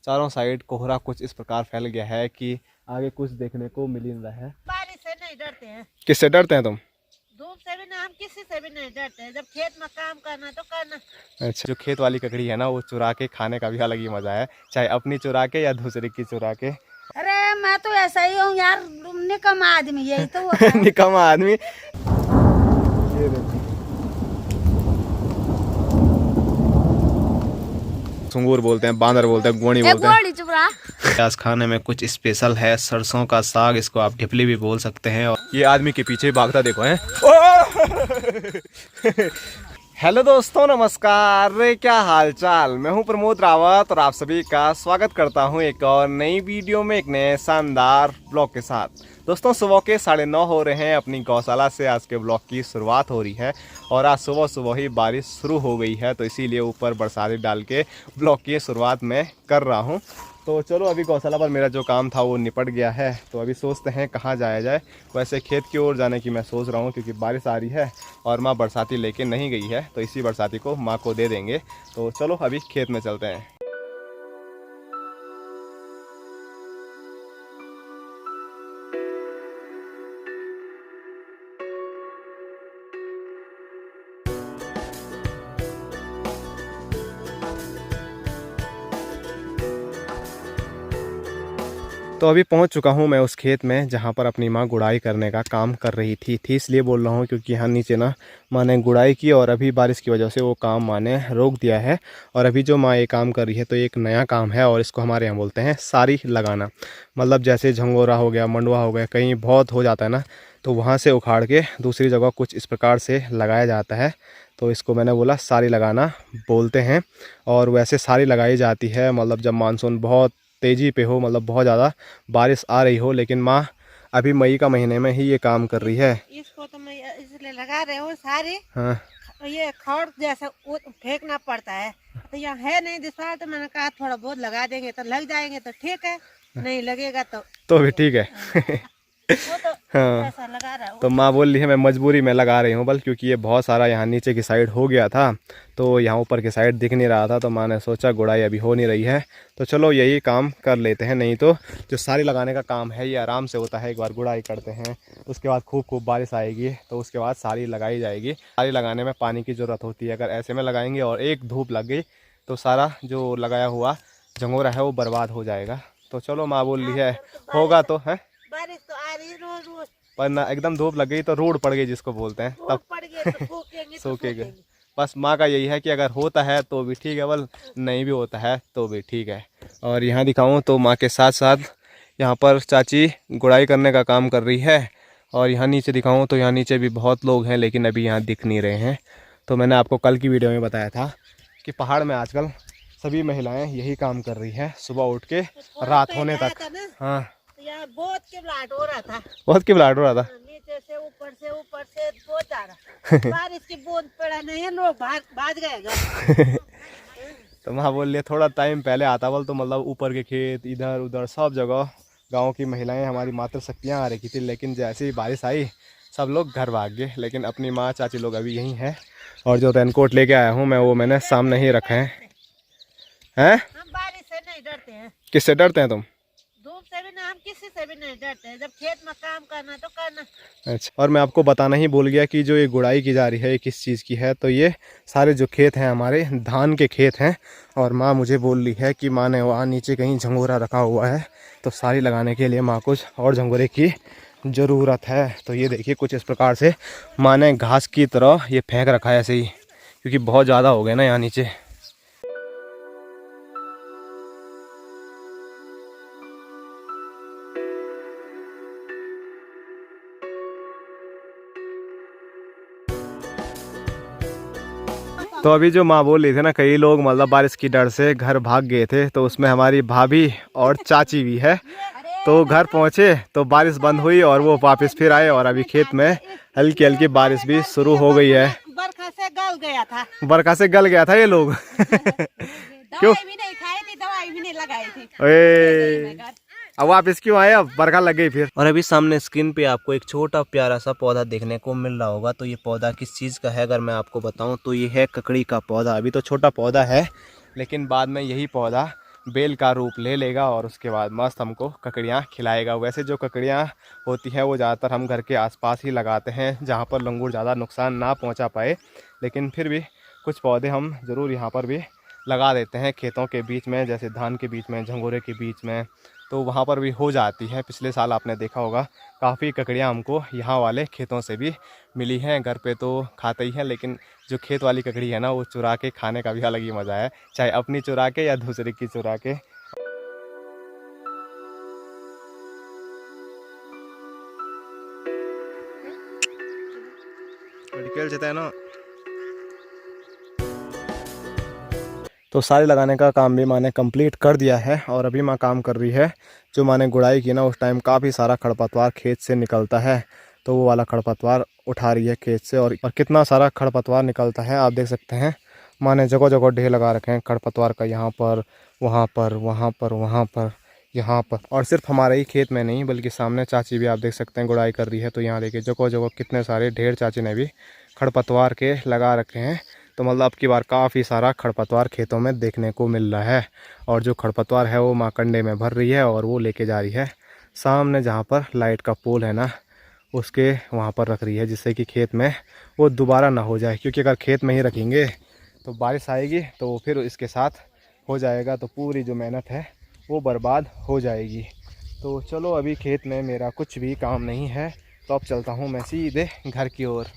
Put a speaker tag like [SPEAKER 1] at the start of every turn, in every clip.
[SPEAKER 1] चारों साइड कोहरा कुछ इस प्रकार फैल गया है कि आगे कुछ देखने को मिल ही नहीं रहा है।
[SPEAKER 2] बारिश से नहीं डरते हैं।
[SPEAKER 1] किससे डरते हैं तुम?
[SPEAKER 2] धूप से भी ना, हम किसी से भी नहीं डरते हैं। जब खेत में काम करना तो करना।
[SPEAKER 1] अच्छा, जो खेत वाली ककड़ी है ना, वो चुरा के खाने का भी अलग ही मजा है, चाहे अपनी चुरा के या दूसरे की चुरा के।
[SPEAKER 2] अरे मैं तो ऐसा ही हूँ यार, निकम्मा आदमी यही तो होता है।
[SPEAKER 1] निकम्मा आदमी। सुंगूर बोलते हैं, बांदर बोलते हैं, गोणी बोलते हैं। आज खाने में कुछ स्पेशल है, सरसों का साग, इसको आप ढिपली भी बोल सकते हैं। और ये आदमी के पीछे भागता देखो है। हेलो दोस्तों, नमस्कार, क्या हाल चाल। मैं हूं प्रमोद रावत और आप सभी का स्वागत करता हूं एक और नई वीडियो में, एक नए शानदार ब्लॉग के साथ। दोस्तों, सुबह के 9:30 हो रहे हैं। अपनी गौशाला से आज के ब्लॉग की शुरुआत हो रही है और आज सुबह सुबह ही बारिश शुरू हो गई है, तो इसीलिए ऊपर बरसाती डाल के ब्लॉग की शुरुआत मैं कर रहा हूँ। तो चलो, अभी गौशाला पर मेरा जो काम था वो निपट गया है, तो अभी सोचते हैं कहाँ जाया जाए। वैसे खेत की ओर जाने की मैं सोच रहा हूँ, क्योंकि बारिश आ रही है और माँ बरसाती लेके नहीं गई है, तो इसी बरसाती को माँ को दे देंगे। तो चलो अभी खेत में चलते हैं। तो अभी पहुंच चुका हूं मैं उस खेत में जहां पर अपनी माँ गुड़ाई करने का काम कर रही थी। इसलिए बोल रहा हूं क्योंकि यहाँ नीचे ना माँ ने गुड़ाई की और अभी बारिश की वजह से वो काम माँ ने रोक दिया है। और अभी जो माँ ये काम कर रही है तो एक नया काम है और इसको हमारे यहाँ बोलते हैं सारी लगाना। मतलब जैसे झंगोरा हो गया, मंडवा हो गया, कहीं बहुत हो जाता है ना, तो वहाँ से उखाड़ के दूसरी जगह कुछ इस प्रकार से लगाया जाता है। तो इसको मैंने बोला सारी लगाना बोलते हैं। और वैसे सारी लगाई जाती है मतलब जब मानसून बहुत तेज़ी पे हो, मतलब बहुत ज़्यादा बारिश आ रही हो। लेकिन माँ अभी मई का महीने में ही ये काम कर रही है।
[SPEAKER 2] इसको तो मैं इसलिए लगा रहे हूँ सारे।
[SPEAKER 1] हाँ,
[SPEAKER 2] ये खड़ जैसा फेंकना पड़ता है, तो यहाँ है नहीं दिशा, तो मैंने कहा थोड़ा बहुत लगा देंगे तो लग जाएंगे तो ठीक है, नहीं लगेगा तो
[SPEAKER 1] भी ठीक है।
[SPEAKER 2] वो तो
[SPEAKER 1] हाँ,
[SPEAKER 2] ऐसा लगा रहा हूँ।
[SPEAKER 1] तो माँ बोल रही है मैं मजबूरी में लगा रही हूँ बल, क्योंकि ये बहुत सारा यहाँ नीचे की साइड हो गया था, तो यहाँ ऊपर की साइड दिख नहीं रहा था। तो माँ ने सोचा गुड़ाई अभी हो नहीं रही है, तो चलो यही काम कर लेते हैं। नहीं तो जो सारी लगाने का काम है ये आराम से होता है। एक बार गुड़ाई करते हैं, उसके बाद खूब बारिश आएगी, तो उसके बाद सारी लगाई जाएगी। सारी लगाने में पानी की ज़रूरत होती है। अगर ऐसे में लगाएंगे और एक धूप लग गई तो सारा जो लगाया हुआ झंगोरा है वो बर्बाद हो जाएगा। तो चलो, माँ बोल रही है होगा तो है।
[SPEAKER 2] बारिश तो आ रही रोज रोज,
[SPEAKER 1] पर ना एकदम धूप लग गई तो रूढ़ पड़ गई जिसको बोलते हैं, तब
[SPEAKER 2] पड़ गए तो सूखेंगे तो
[SPEAKER 1] सूखेगा। बस माँ का यही है कि अगर होता है तो भी ठीक है, बल नहीं भी होता है तो भी ठीक है। और यहाँ दिखाऊं तो माँ के साथ साथ यहाँ पर चाची गुड़ाई करने का काम कर रही है। और यहाँ नीचे दिखाऊं तो यहाँ नीचे भी बहुत लोग हैं, लेकिन अभी यहाँ दिख नहीं रहे हैं। तो मैंने आपको कल की वीडियो में बताया था कि पहाड़ में आजकल सभी महिलाएँ यही काम कर रही है, सुबह उठ के रात होने तक। हाँ,
[SPEAKER 2] यहाँ बहुत किबलाहट हो रहा था,
[SPEAKER 1] बहुत किबलाहट हो रहा था।
[SPEAKER 2] नीचे से ऊपर से बहुत ज्यादा बारिश की बूंद पड़ा नहीं है, लोग भाग गए घर।
[SPEAKER 1] तो माँ बोल लिया थोड़ा टाइम पहले आता बोल, तो मतलब ऊपर के खेत इधर उधर सब जगह गांव की महिलाएं हमारी मातृ शक्तियाँ आ रही थी। लेकिन जैसे ही बारिश आई सब लोग घर भाग गए, लेकिन अपनी माँ चाची लोग अभी यहीं हैं। और जो रेनकोट लेके आया हूँ मैं वो मैंने सामने ही रखे हैं।
[SPEAKER 2] हम बारिश से नहीं डरते हैं।
[SPEAKER 1] किससे डरते हैं तुम?
[SPEAKER 2] धूप से भी ना, हम किसी से भी नहीं डरते हैं। जब खेत में काम करना तो करना।
[SPEAKER 1] अच्छा, और मैं आपको बताना ही भूल गया कि जो ये गुड़ाई की जा रही है ये किस चीज़ की है। तो ये सारे जो खेत हैं हमारे धान के खेत हैं। और माँ मुझे बोल रही है कि माँ ने वहाँ नीचे कहीं झंगोरा रखा हुआ है, तो सारी लगाने के लिए माँ कुछ और झंगोरे की ज़रूरत है। तो ये देखिए कुछ इस प्रकार से माँ ने घास की तरह ये फेंक रखा है ऐसे ही, क्योंकि बहुत ज़्यादा हो गया ना यहाँ नीचे। तो अभी जो माँ बोल रही थी ना, कई लोग मतलब बारिश की डर से घर भाग गए थे, तो उसमें हमारी भाभी और चाची भी है। तो घर पहुँचे तो बारिश बंद हुई और वो वापस फिर आए, और अभी खेत में हल्की हल्की बारिश भी शुरू हो गई है।
[SPEAKER 2] बरखा से गल गया था,
[SPEAKER 1] बरखा से गल गया था ये लोग। क्यों?
[SPEAKER 2] दवाई भी नहीं खाई थी, दवाई भी नहीं लगाई थी।
[SPEAKER 1] अब वापस क्यों आए? अब बरखा लग गई फिर। और अभी सामने स्क्रीन पे आपको एक छोटा प्यारा सा पौधा देखने को मिल रहा होगा। तो ये पौधा किस चीज़ का है अगर मैं आपको बताऊं तो ये है ककड़ी का पौधा। अभी तो छोटा पौधा है, लेकिन बाद में यही पौधा बेल का रूप ले लेगा और उसके बाद मस्त हमको ककड़ियाँ खिलाएगा। वैसे जो ककड़ियाँ होती हैं वो ज़्यादातर हम घर के आसपास ही लगाते हैं, जहाँ पर लंगूर ज़्यादा नुकसान ना पहुँचा पाए, लेकिन फिर भी कुछ पौधे हम ज़रूर यहाँ पर भी लगा देते हैं खेतों के बीच में, जैसे धान के बीच में, झंगोरे के बीच में, तो वहाँ पर भी हो जाती है। पिछले साल आपने देखा होगा काफ़ी ककड़ियाँ हमको यहाँ वाले खेतों से भी मिली हैं। घर पे तो खाते ही हैं, लेकिन जो खेत वाली ककड़ी है ना, वो चुरा के खाने का भी अलग ही मज़ा है, चाहे अपनी चुरा के या दूसरे की चुरा के। ना तो सारे लगाने का काम भी माने कंप्लीट कर दिया है और अभी माँ काम कर रही है। जो माने गुड़ाई की ना, उस टाइम काफ़ी सारा खरपतवार खेत से निकलता है, तो वो वाला खरपतवार उठा रही है खेत से। और कितना सारा खरपतवार निकलता है आप देख सकते हैं। माने जगह जगह ढेर लगा रखे हैं खरपतवार का, यहाँ पर, वहाँ पर, वहाँ पर, वहाँ पर, यहाँ पर। और सिर्फ हमारे ही खेत में नहीं, बल्कि सामने चाची भी आप देख सकते हैं गुड़ाई कर रही है, तो यहाँ देखिए जगह जगह कितने सारे ढेर चाची ने भी खरपतवार के लगा रखे हैं। तो मतलब अब की बार काफ़ी सारा खरपतवार खेतों में देखने को मिल रहा है। और जो खरपतवार है वो माँ कंडे में भर रही है और वो लेके जा रही है सामने, जहाँ पर लाइट का पोल है ना, उसके वहाँ पर रख रही है, जिससे कि खेत में वो दोबारा ना हो जाए। क्योंकि अगर खेत में ही रखेंगे तो बारिश आएगी तो फिर इसके साथ हो जाएगा, तो पूरी जो मेहनत है वो बर्बाद हो जाएगी। तो चलो, अभी खेत में मेरा कुछ भी काम नहीं है, तो अब चलता हूँ मैं सीधे घर की ओर।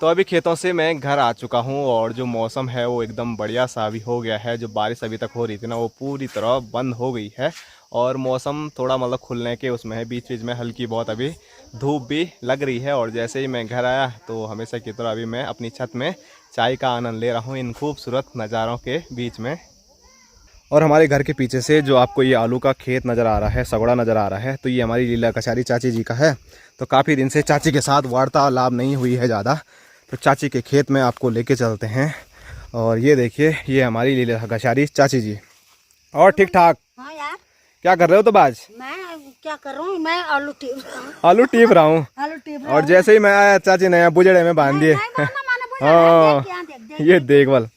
[SPEAKER 1] तो अभी खेतों से मैं घर आ चुका हूँ और जो मौसम है वो एकदम बढ़िया सा अभी हो गया है। जो बारिश अभी तक हो रही थी ना, वो पूरी तरह बंद हो गई है और मौसम थोड़ा मतलब खुलने के उसमें है। बीच बीच में हल्की बहुत अभी धूप भी लग रही है। और जैसे ही मैं घर आया तो हमेशा की तरह अभी मैं अपनी छत में चाय का आनंद ले रहा हूँ इन खूबसूरत नज़ारों के बीच में। और हमारे घर के पीछे से जो आपको ये आलू का खेत नज़र आ रहा है, सगड़ा नज़र आ रहा है, तो ये हमारी लीला कचारी चाची जी का है। तो काफ़ी दिन से चाची के साथ वार्तालाप नहीं हुई है ज़्यादा, तो चाची के खेत में आपको लेके चलते हैं। और ये देखिए, ये हमारी लीला कचारी चाची जी। और ठीक ठाक?
[SPEAKER 2] हाँ यार,
[SPEAKER 1] क्या कर रहे हो? तो बाज
[SPEAKER 2] मैं क्या कर रहा हूँ, मैं आलू टीप रहा हूँ।
[SPEAKER 1] आलू टीप रहा हूँ।
[SPEAKER 2] आलू टीप रहा
[SPEAKER 1] और जैसे ही मैं आया चाची ने बुजड़े में बांध दिए। हाँ, ये देखवल।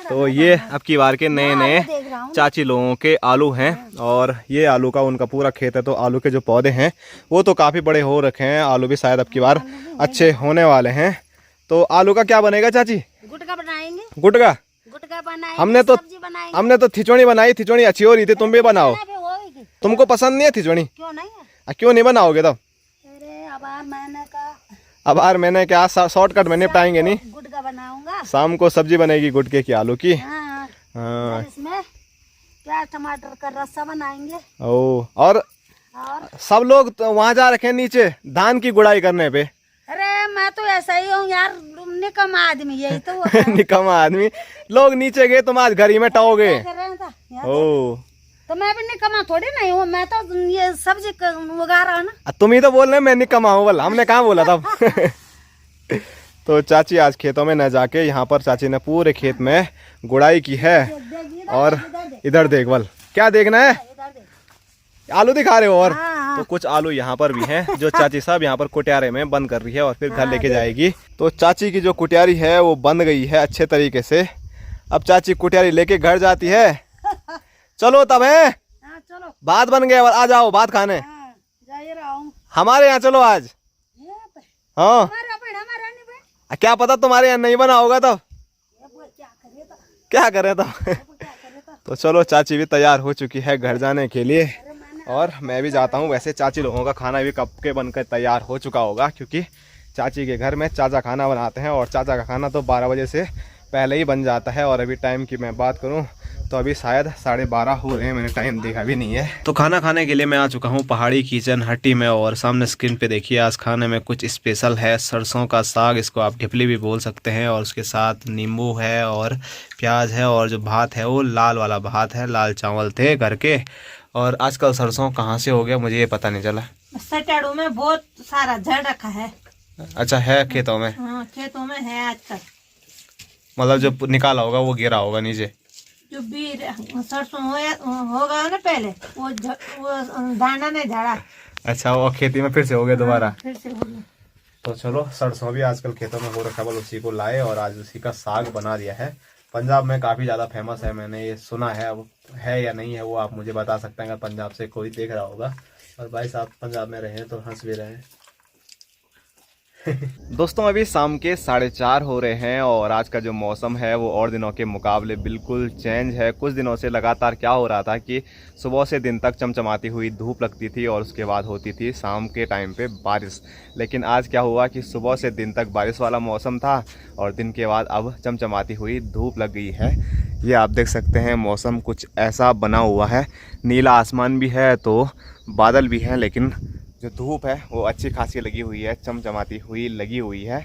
[SPEAKER 1] तो ये अब की बार के नए नए चाची लोगों के आलू हैं। और ये आलू का उनका पूरा खेत है, तो आलू के जो पौधे हैं वो तो काफ़ी बड़े हो रखे हैं। आलू भी शायद अब की बार अच्छे होने वाले हैं। तो आलू का क्या बनेगा चाची?
[SPEAKER 2] गुटका बनाएंगे।
[SPEAKER 1] गुटका?
[SPEAKER 2] गुटका बनाएंगे।
[SPEAKER 1] हमने तो खिचड़ी बनाई, खिचड़ी अच्छी हो रही थी। तुम भी बनाओ। तुमको पसंद नहीं है खिचड़ी?
[SPEAKER 2] क्यों नहीं है?
[SPEAKER 1] क्यों नहीं बनाओगे तब?
[SPEAKER 2] अरे
[SPEAKER 1] अब यार मैंने क्या शॉर्टकट में निपटाएंगे नहीं।
[SPEAKER 2] गुटका बनाऊंगा।
[SPEAKER 1] शाम को सब्जी बनेगी गुटके की, आलू की।
[SPEAKER 2] हाँ। इसमें प्याज टमाटर का रस्सा बनाएंगे।
[SPEAKER 1] ओ, और सब लोग तो वहाँ जा रखे हैं नीचे धान की गुड़ाई करने पे।
[SPEAKER 2] अरे मैं तो ऐसा ही हूँ यार, निकम्मा आदमी, यही तो होता है।
[SPEAKER 1] निकम्मा आदमी। लोग नीचे गए, तुम आज घर ही में टोगे। ओ,
[SPEAKER 2] तो मैं भी निकम्मा थोड़ी नहीं हूँ, मैं तो ये सब्जी उगा रहा हूँ ना।
[SPEAKER 1] तुम ही तो बोल रहे मैं निकम्मा हूँ, बोला हमने कहाँ बोला तब। तो चाची आज खेतों में न जाके यहाँ पर चाची ने पूरे खेत में गुड़ाई की है। और इधर देख बल, क्या देखना है? आलू दिखा रहे हो? और तो कुछ आलू यहाँ पर भी हैं जो चाची साहब यहाँ पर कुटियारे में बंद कर रही है और फिर घर लेके जाएगी। तो चाची की जो कुटियारी है वो बंद गई है अच्छे तरीके से। अब चाची कुटियारी लेके घर जाती है। चलो तब है,
[SPEAKER 2] चलो
[SPEAKER 1] भात बन गया, आ जाओ भात खाने। हमारे यहाँ चलो आज। हाँ, क्या पता तुम्हारे यहाँ नहीं बना होगा तब क्या करें तब। तो चलो, चाची भी तैयार हो चुकी है घर जाने के लिए और मैं भी जाता हूँ। वैसे चाची लोगों का खाना भी कब के बनकर तैयार हो चुका होगा, क्योंकि चाची के घर में चाचा खाना बनाते हैं और चाचा का खाना तो 12 बजे से पहले ही बन जाता है। और अभी टाइम की मैं बात करूँ तो अभी शायद 12:30 हो रहे हैं, मैंने टाइम देखा भी नहीं है। तो खाना खाने के लिए मैं आ चुका हूँ पहाड़ी किचन हट्टी में। और सामने स्क्रीन पे देखिए, आज खाने में कुछ स्पेशल है। सरसों का साग, इसको आप ढिपली भी बोल सकते हैं, और उसके साथ नींबू है और प्याज है। और जो भात है वो लाल वाला भात है, लाल चावल थे घर के। और आजकल सरसों कहाँ से हो गया मुझे ये पता नहीं चला।
[SPEAKER 2] सटाड़ू में बहुत सारा झड़ रखा है।
[SPEAKER 1] अच्छा है खेतों में?
[SPEAKER 2] हाँ खेतों में है आजकल।
[SPEAKER 1] मतलब जो निकाला होगा वो गिरा होगा नीचे? जो
[SPEAKER 2] भी सरसों होगा ना पहले वो दाना नहीं झड़ा।
[SPEAKER 1] अच्छा वो खेती में फिर से हो गया दोबारा?
[SPEAKER 2] फिर से हो गया।
[SPEAKER 1] तो चलो सरसों भी आजकल खेतों में हो रखा है, उसी को लाए और आज उसी का साग बना दिया है। पंजाब में काफ़ी ज़्यादा फेमस है, मैंने ये सुना है। अब है या नहीं है वो आप मुझे बता सकते हैं अगर पंजाब से कोई देख रहा होगा। और भाई साहब पंजाब में रहे हैं तो हंस भी रहे हैं। दोस्तों अभी शाम के 4:30 हो रहे हैं और आज का जो मौसम है वो और दिनों के मुकाबले बिल्कुल चेंज है। कुछ दिनों से लगातार क्या हो रहा था कि सुबह से दिन तक चमचमाती हुई धूप लगती थी और उसके बाद होती थी शाम के टाइम पे बारिश। लेकिन आज क्या हुआ कि सुबह से दिन तक बारिश वाला मौसम था और दिन के बाद अब चमचमाती हुई धूप लग गई है। ये आप देख सकते हैं मौसम कुछ ऐसा बना हुआ है, नीला आसमान भी है तो बादल भी हैं, लेकिन जो धूप है वो अच्छी खासी लगी हुई है, चमचमाती हुई लगी हुई है।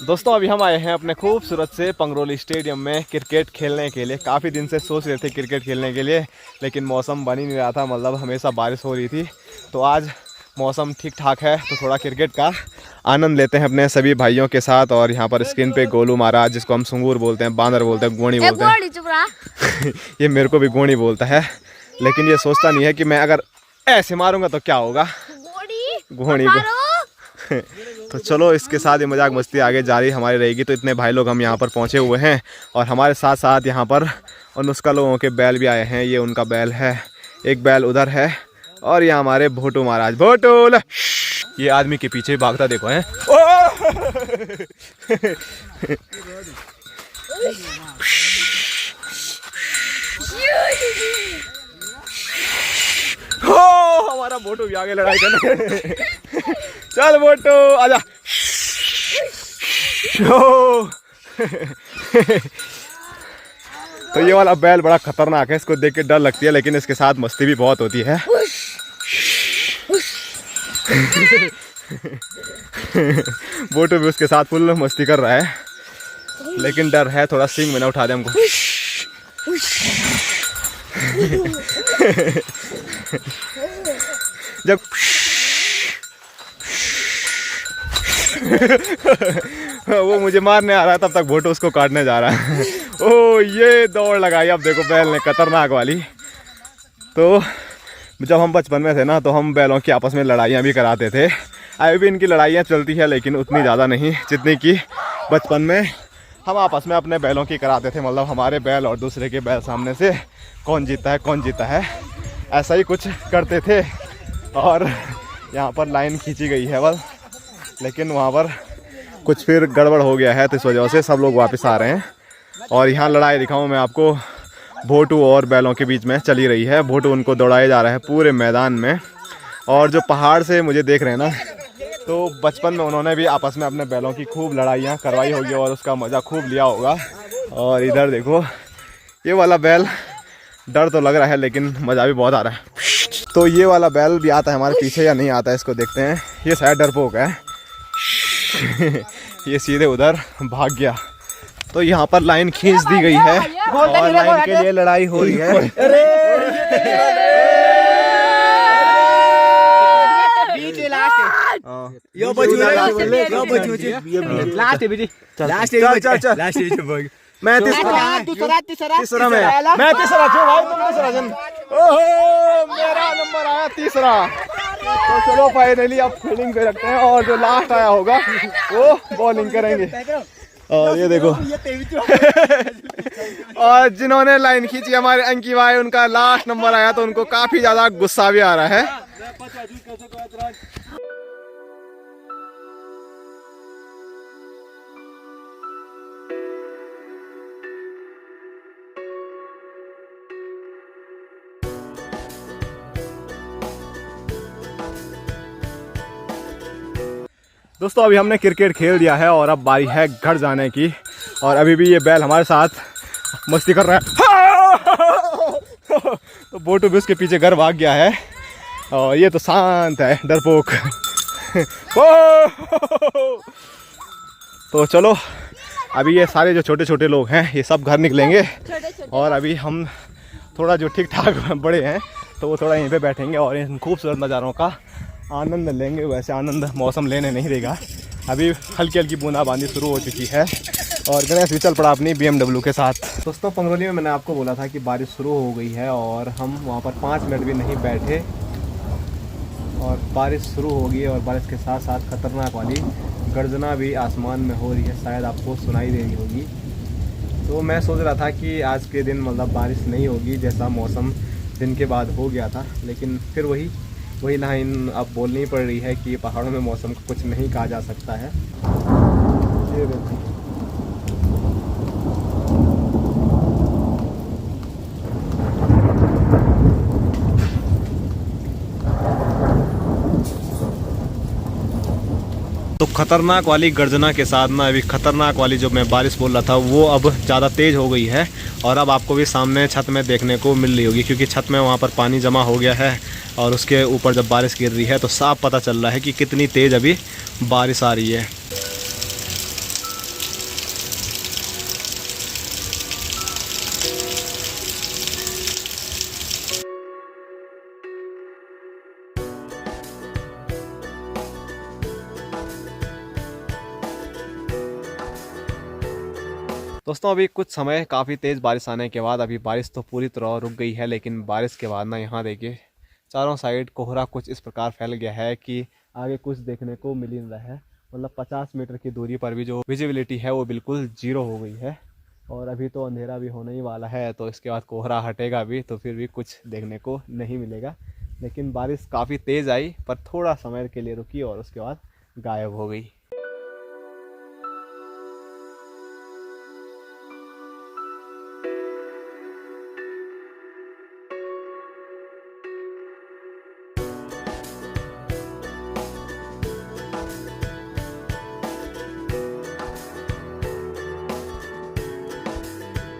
[SPEAKER 1] दोस्तों अभी हम आए हैं अपने खूबसूरत से पंगरोली स्टेडियम में क्रिकेट खेलने के लिए। काफ़ी दिन से सोच रहे थे क्रिकेट खेलने के लिए, लेकिन मौसम बन ही नहीं रहा था, मतलब हमेशा बारिश हो रही थी। तो आज मौसम ठीक ठाक है तो थोड़ा क्रिकेट का आनंद लेते हैं अपने सभी भाइयों के साथ। और यहाँ पर स्क्रीन पे गोलू महाराज, जिसको हम सुंगूर बोलते हैं, बांदर बोलते हैं, गोणी बोलते हैं ये मेरे को भी गोणी बोलता है, लेकिन ये सोचता नहीं है कि मैं अगर ऐसे मारूंगा तो क्या होगा, गोणी को। तो चलो इसके साथ ये मजाक मस्ती आगे जारी हमारी रहेगी। तो इतने भाई लोग हम यहाँ पर पहुँचे हुए हैं और हमारे साथ साथ यहाँ पर अनुष्का लोगों के बैल भी आए हैं। ये उनका बैल है, एक बैल उधर है और ये हमारे भोटू महाराज। भोटू ये आदमी के पीछे भागता देखो है। हमारा भोटू भी आगे लड़ाई करने। चल भोटू आजा। तो ये वाला बैल बड़ा खतरनाक है, इसको देख के डर लगती है, लेकिन इसके साथ मस्ती भी बहुत होती है। बोटू भी उसके साथ फुल मस्ती कर रहा है, लेकिन डर है थोड़ा, सिंग में ना उठा दे हमको। जब वो मुझे मारने आ रहा है तब तक भोटो उसको काटने जा रहा है। ओ ये दौड़ लगाई अब देखो बैल ने, खतरनाक वाली। तो जब हम बचपन में थे ना तो हम बैलों की आपस में लड़ाइयाँ भी कराते थे। अभी भी इनकी लड़ाइयाँ चलती है, लेकिन उतनी ज़्यादा नहीं जितनी कि बचपन में हम आपस में अपने बैलों की कराते थे। मतलब हमारे बैल और दूसरे के बैल सामने से कौन जीता है ऐसा ही कुछ करते थे। और यहाँ पर लाइन खींची गई है बस, लेकिन वहाँ पर कुछ फिर गड़बड़ हो गया है, तो इस वजह से सब लोग वापस आ रहे हैं। और यहाँ लड़ाई दिखाऊँ मैं आपको, भोटू और बैलों के बीच में चली रही है। भोटू उनको दौड़ाया जा रहा है पूरे मैदान में। और जो पहाड़ से मुझे देख रहे हैं ना, तो बचपन में उन्होंने भी आपस में अपने बैलों की खूब लड़ाइयाँ करवाई होगी और उसका मज़ा खूब लिया होगा। और इधर देखो ये वाला बैल, डर तो लग रहा है लेकिन मज़ा भी बहुत आ रहा है। तो ये वाला बैल भी आता है हमारे पीछे या नहीं आता है, इसको देखते हैं। ये शायद डरपोक है। ये सीधे उधर भाग गया। तो यहाँ पर लाइन खींच दी गई है और लाइन के लिए लड़ाई हो रही है। मैं तीसरा ओहो मेरा नंबर आया तीसरा। तो चलो फाइनली अब फील्डिंग पे रखते हैं और जो लास्ट आया होगा वो बॉलिंग करेंगे। और ये देखो और जिन्होंने लाइन खींची हमारे अंकी भाई, उनका लास्ट नंबर आया तो उनको काफी ज्यादा गुस्सा भी आ रहा है। दोस्तों अभी हमने क्रिकेट खेल दिया है और अब बारी है घर जाने की। और अभी भी ये बैल हमारे साथ मस्ती कर रहा है। तो बोटू भी उसके पीछे घर भाग गया है और ये तो शांत है, डरपोक। तो चलो अभी ये सारे जो छोटे छोटे लोग हैं ये सब घर निकलेंगे और अभी हम थोड़ा जो ठीक ठाक बड़े हैं तो वो थोड़ा यहीं पे बैठेंगे और इन खूबसूरत नज़ारों का आनंद लेंगे। वैसे आनंद मौसम लेने नहीं देगा, अभी हल्की हल्की बूंदाबांदी शुरू हो चुकी है और गणेश भी चल पड़ा अपनी BMW के साथ। दोस्तों पंगरौली में मैंने आपको बोला था कि बारिश शुरू हो गई है और हम वहाँ पर 5 मिनट भी नहीं बैठे और बारिश शुरू हो गई और बारिश के साथ साथ खतरनाक वाली गर्जना भी आसमान में हो रही है, शायद आपको सुनाई दे रही होगी। तो मैं सोच रहा था कि आज के दिन मतलब बारिश नहीं होगी जैसा मौसम दिन के बाद हो गया था, लेकिन फिर वही लाइन अब बोलनी पड़ रही है कि पहाड़ों में मौसम को कुछ नहीं कहा जा सकता है। ये देखिए तो खतरनाक वाली गर्जना के साथ ना अभी खतरनाक वाली जो मैं बारिश बोल रहा था वो अब ज़्यादा तेज़ हो गई है और अब आपको भी सामने छत में देखने को मिल रही होगी, क्योंकि छत में वहाँ पर पानी जमा हो गया है और उसके ऊपर जब बारिश गिर रही है तो साफ पता चल रहा है कि कितनी तेज़ अभी बारिश आ रही है। दोस्तों अभी कुछ समय काफ़ी तेज़ बारिश आने के बाद अभी बारिश तो पूरी तरह रुक गई है, लेकिन बारिश के बाद ना यहाँ देखिए चारों साइड कोहरा कुछ इस प्रकार फैल गया है कि आगे कुछ देखने को मिल ही नहीं रहा है। मतलब 50 मीटर की दूरी पर भी जो विजिबिलिटी है वो बिल्कुल जीरो हो गई है और अभी तो अंधेरा भी होने ही वाला है, तो इसके बाद कोहरा हटेगा भी तो फिर भी कुछ देखने को नहीं मिलेगा। लेकिन बारिश काफ़ी तेज़ आई पर थोड़ा समय के लिए रुकी और उसके बाद गायब हो गई।